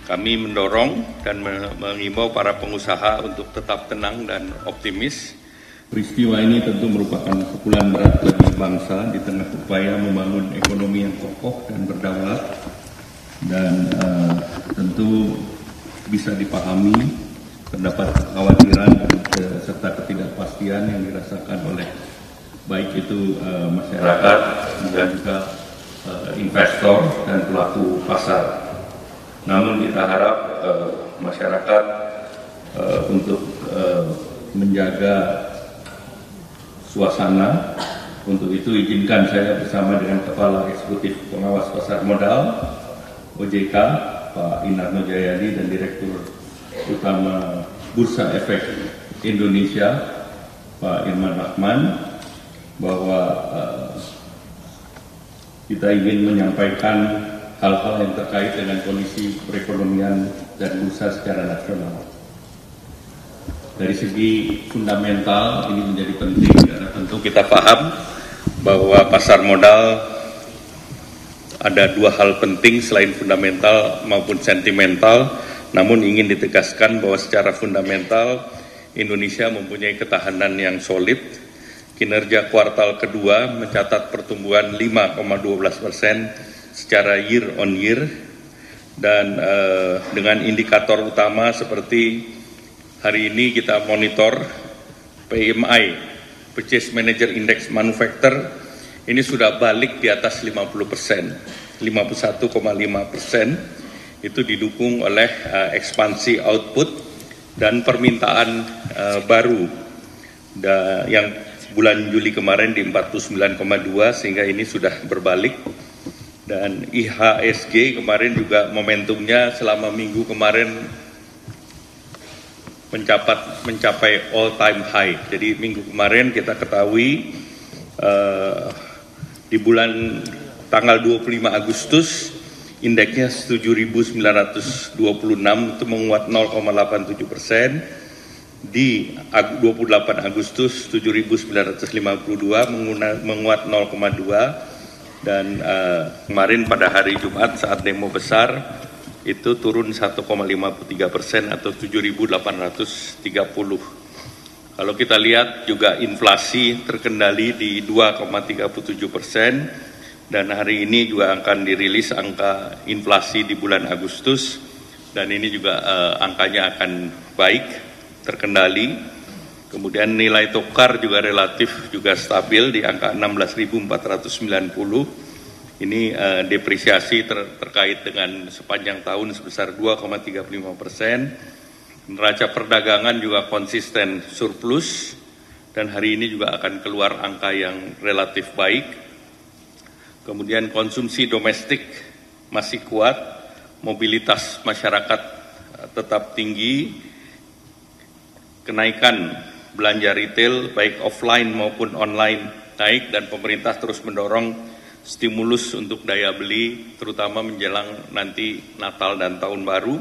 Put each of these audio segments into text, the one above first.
Kami mendorong dan mengimbau para pengusaha untuk tetap tenang dan optimis. Peristiwa ini tentu merupakan pukulan berat bagi bangsa di tengah upaya membangun ekonomi yang kokoh dan berdaulat, dan tentu bisa dipahami terdapat kekhawatiran serta ketidakpastian yang dirasakan oleh baik itu masyarakat dan juga investor dan pelaku pasar. Namun kita harap masyarakat untuk menjaga suasana. Untuk itu izinkan saya bersama dengan Kepala Eksekutif Pengawas Pasar Modal OJK Pak Inarno Jayadi dan Direktur Utama Bursa Efek Indonesia Pak Irman Rahman bahwa kita ingin menyampaikan hal-hal yang terkait dengan kondisi perekonomian dan bursa secara nasional. Dari segi fundamental ini menjadi penting karena tentu kita paham bahwa pasar modal ada dua hal penting selain fundamental maupun sentimental, namun ingin ditegaskan bahwa secara fundamental Indonesia mempunyai ketahanan yang solid. Kinerja kuartal kedua mencatat pertumbuhan 5,12% secara year on year, dan dengan indikator utama seperti hari ini kita monitor PMI, Purchase Manager Index Manufacture, ini sudah balik di atas 50%, 51,5%, itu didukung oleh ekspansi output dan permintaan baru yang bulan Juli kemarin di 49,2, sehingga ini sudah berbalik. Dan IHSG kemarin juga momentumnya selama minggu kemarin mencapai all time high. Jadi minggu kemarin kita ketahui di bulan tanggal 25 Agustus indeksnya 7.926 itu menguat 0,87%. Di 28 Agustus 7.952 menguat 0,2%. Dan kemarin pada hari Jumat saat demo besar itu turun 1,53% atau 7.830. Kalau kita lihat juga inflasi terkendali di 2,37%, dan hari ini juga akan dirilis angka inflasi di bulan Agustus, dan ini juga angkanya akan baik, terkendali. Kemudian nilai tukar juga relatif juga stabil di angka 16.490. Ini depresiasi terkait dengan sepanjang tahun sebesar 2,35%. Neraca perdagangan juga konsisten surplus, dan hari ini juga akan keluar angka yang relatif baik. Kemudian konsumsi domestik masih kuat, mobilitas masyarakat tetap tinggi, kenaikan belanja retail baik offline maupun online naik, dan pemerintah terus mendorong stimulus untuk daya beli terutama menjelang nanti Natal dan Tahun Baru.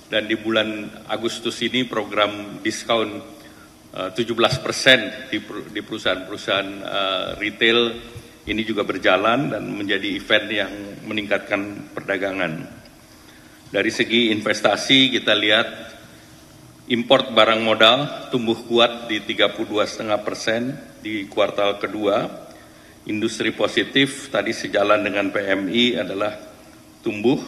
Dan di bulan Agustus ini program diskon 17% di perusahaan-perusahaan retail ini juga berjalan dan menjadi event yang meningkatkan perdagangan. Dari segi investasi kita lihat import barang modal tumbuh kuat di 32,5% di kuartal kedua. Industri positif tadi sejalan dengan PMI adalah tumbuh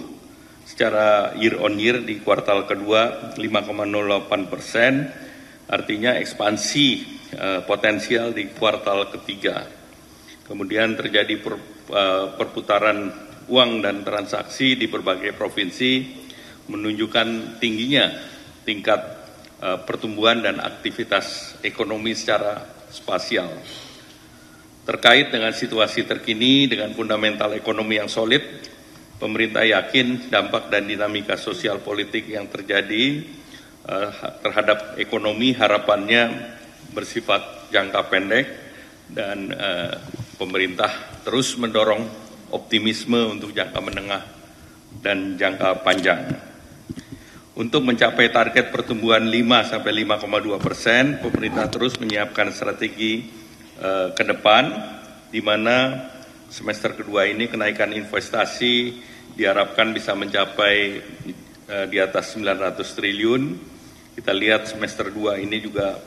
secara year on year di kuartal kedua 5,08%, artinya ekspansi potensial di kuartal ketiga. Kemudian terjadi perputaran uang dan transaksi di berbagai provinsi menunjukkan tingginya tingkat pertumbuhan dan aktivitas ekonomi secara spasial. Terkait dengan situasi terkini dengan fundamental ekonomi yang solid, pemerintah yakin dampak dan dinamika sosial politik yang terjadi terhadap ekonomi harapannya bersifat jangka pendek, dan pemerintah terus mendorong optimisme untuk jangka menengah dan jangka panjang. Untuk mencapai target pertumbuhan 5-5,2%, pemerintah terus menyiapkan strategi ke depan, di mana semester kedua ini kenaikan investasi diharapkan bisa mencapai di atas 900 triliun. Kita lihat semester 2 ini juga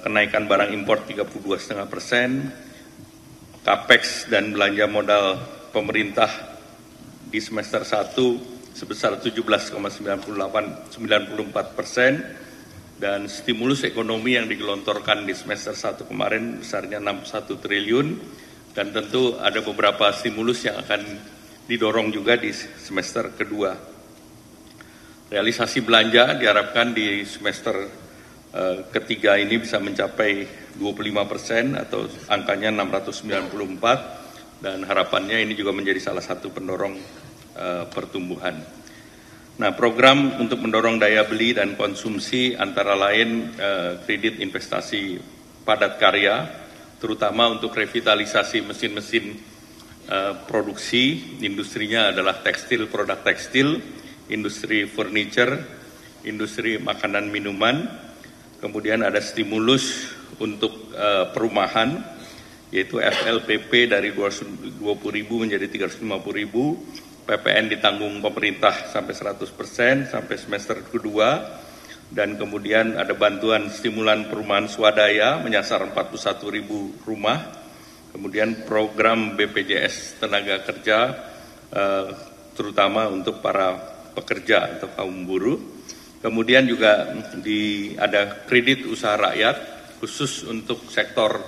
kenaikan barang impor 32,5%, capex dan belanja modal pemerintah di semester 1 sebesar 17,94%, dan stimulus ekonomi yang digelontorkan di semester 1 kemarin besarnya 61 triliun, dan tentu ada beberapa stimulus yang akan didorong juga di semester kedua. Realisasi belanja diharapkan di semester ketiga ini bisa mencapai 25% atau angkanya 694, dan harapannya ini juga menjadi salah satu pendorong pertumbuhan. Nah, program untuk mendorong daya beli dan konsumsi antara lain kredit investasi padat karya, terutama untuk revitalisasi mesin-mesin produksi. Industrinya adalah tekstil, produk tekstil, industri furniture, industri makanan minuman. Kemudian ada stimulus untuk perumahan, yaitu FLPP dari 20.000 menjadi 350.000. PPN ditanggung pemerintah sampai 100% sampai semester kedua, dan kemudian ada bantuan stimulan perumahan swadaya menyasar 41.000 rumah, kemudian program BPJS tenaga kerja terutama untuk para pekerja atau kaum buruh, kemudian juga ada kredit usaha rakyat khusus untuk sektor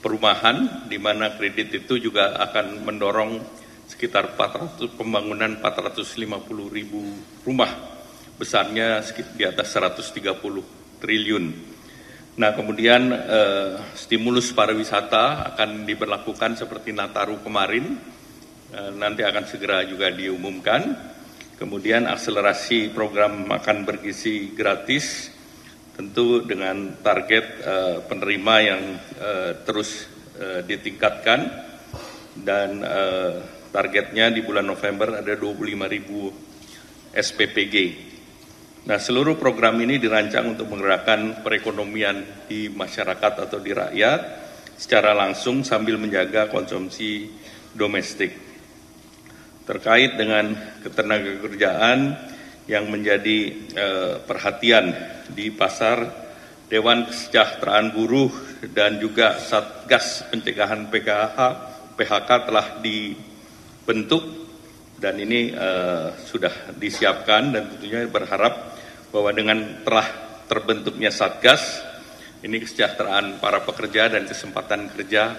perumahan, di mana kredit itu juga akan mendorong sekitar pembangunan 450.000 rumah, besarnya di atas 130 triliun. Nah, kemudian stimulus pariwisata akan diberlakukan seperti Nataru kemarin, nanti akan segera juga diumumkan. Kemudian akselerasi program makan bergizi gratis, tentu dengan target penerima yang terus ditingkatkan, dan targetnya di bulan November ada 25.000 SPPG. Nah, seluruh program ini dirancang untuk menggerakkan perekonomian di masyarakat atau di rakyat secara langsung sambil menjaga konsumsi domestik. Terkait dengan ketenagakerjaan yang menjadi perhatian di pasar, Dewan Kesejahteraan Buruh dan juga Satgas Pencegahan PHK telah dibentuk, dan ini sudah disiapkan, dan tentunya berharap bahwa dengan telah terbentuknya Satgas, ini kesejahteraan para pekerja dan kesempatan kerja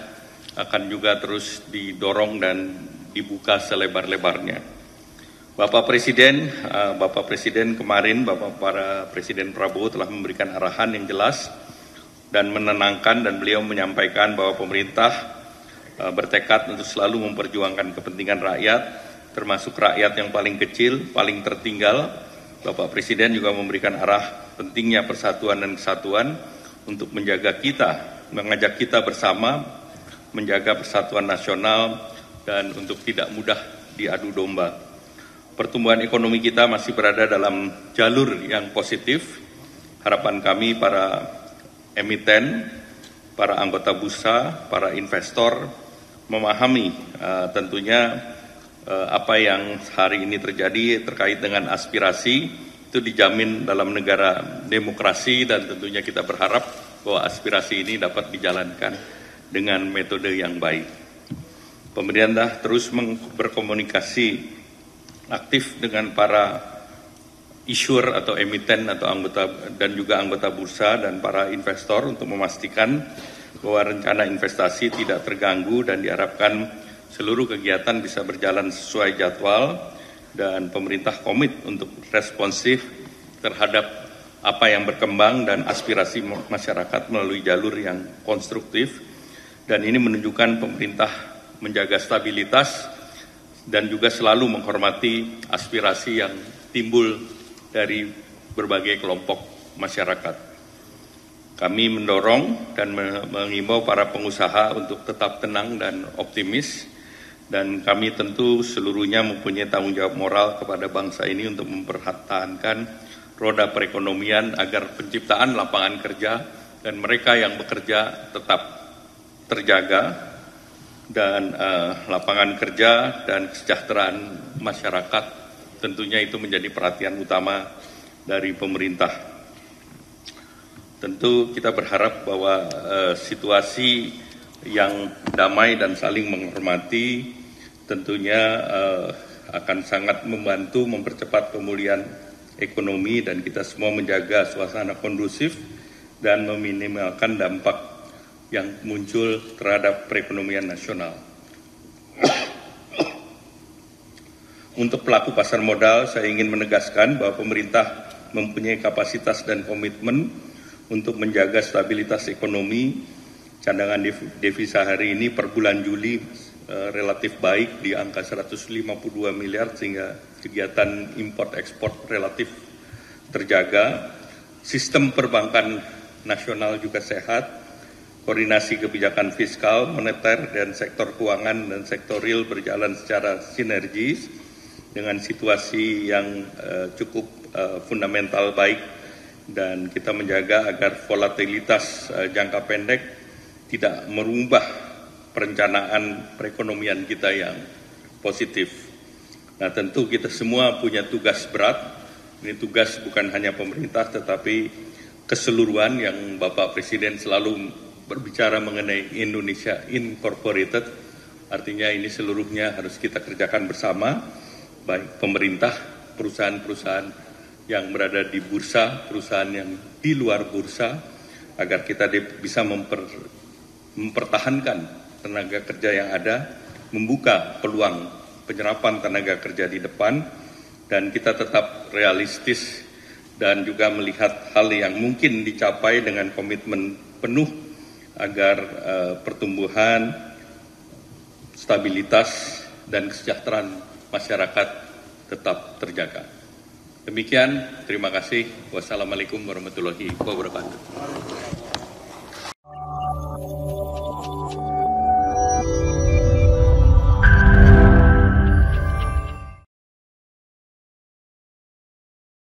akan juga terus didorong dan dibuka selebar-lebarnya. Bapak Presiden kemarin, para Presiden Prabowo telah memberikan arahan yang jelas dan menenangkan, dan beliau menyampaikan bahwa pemerintah bertekad untuk selalu memperjuangkan kepentingan rakyat, termasuk rakyat yang paling kecil, paling tertinggal. Bapak Presiden juga memberikan arah pentingnya persatuan dan kesatuan untuk mengajak kita bersama menjaga persatuan nasional dan untuk tidak mudah diadu domba. Pertumbuhan ekonomi kita masih berada dalam jalur yang positif. Harapan kami para emiten, para anggota bursa, para investor memahami tentunya apa yang hari ini terjadi terkait dengan aspirasi itu dijamin dalam negara demokrasi, dan tentunya kita berharap bahwa aspirasi ini dapat dijalankan dengan metode yang baik. Pemerintah terus berkomunikasi aktif dengan para issuer atau emiten atau anggota dan juga anggota bursa dan para investor untuk memastikan bahwa rencana investasi tidak terganggu, dan diharapkan seluruh kegiatan bisa berjalan sesuai jadwal, dan pemerintah komit untuk responsif terhadap apa yang berkembang dan aspirasi masyarakat melalui jalur yang konstruktif, dan ini menunjukkan pemerintah menjaga stabilitas dan juga selalu menghormati aspirasi yang timbul dari berbagai kelompok masyarakat. Kami mendorong dan mengimbau para pengusaha untuk tetap tenang dan optimis, dan kami tentu seluruhnya mempunyai tanggung jawab moral kepada bangsa ini untuk mempertahankan roda perekonomian agar penciptaan lapangan kerja dan mereka yang bekerja tetap terjaga, dan lapangan kerja dan kesejahteraan masyarakat tentunya itu menjadi perhatian utama dari pemerintah. Tentu kita berharap bahwa situasi yang damai dan saling menghormati tentunya akan sangat membantu mempercepat pemulihan ekonomi dan kita semua menjaga suasana kondusif dan meminimalkan dampak yang muncul terhadap perekonomian nasional. Untuk pelaku pasar modal, saya ingin menegaskan bahwa pemerintah mempunyai kapasitas dan komitmen untuk menjaga stabilitas ekonomi. Cadangan devisa hari ini per bulan Juli relatif baik di angka 152 miliar sehingga kegiatan import ekspor relatif terjaga. Sistem perbankan nasional juga sehat. Koordinasi kebijakan fiskal, moneter, dan sektor keuangan dan sektor real berjalan secara sinergis dengan situasi yang cukup fundamental baik, dan kita menjaga agar volatilitas jangka pendek tidak merubah perencanaan perekonomian kita yang positif. Nah, tentu kita semua punya tugas berat. Ini tugas bukan hanya pemerintah tetapi keseluruhan yang Bapak Presiden selalu berbicara mengenai Indonesia Incorporated. Artinya ini seluruhnya harus kita kerjakan bersama, baik pemerintah, perusahaan-perusahaan yang berada di bursa, perusahaan yang di luar bursa, agar kita bisa mempertahankan tenaga kerja yang ada, membuka peluang penyerapan tenaga kerja di depan, dan kita tetap realistis dan juga melihat hal yang mungkin dicapai dengan komitmen penuh agar pertumbuhan, stabilitas, dan kesejahteraan masyarakat tetap terjaga. Demikian, terima kasih. Wassalamualaikum warahmatullahi wabarakatuh.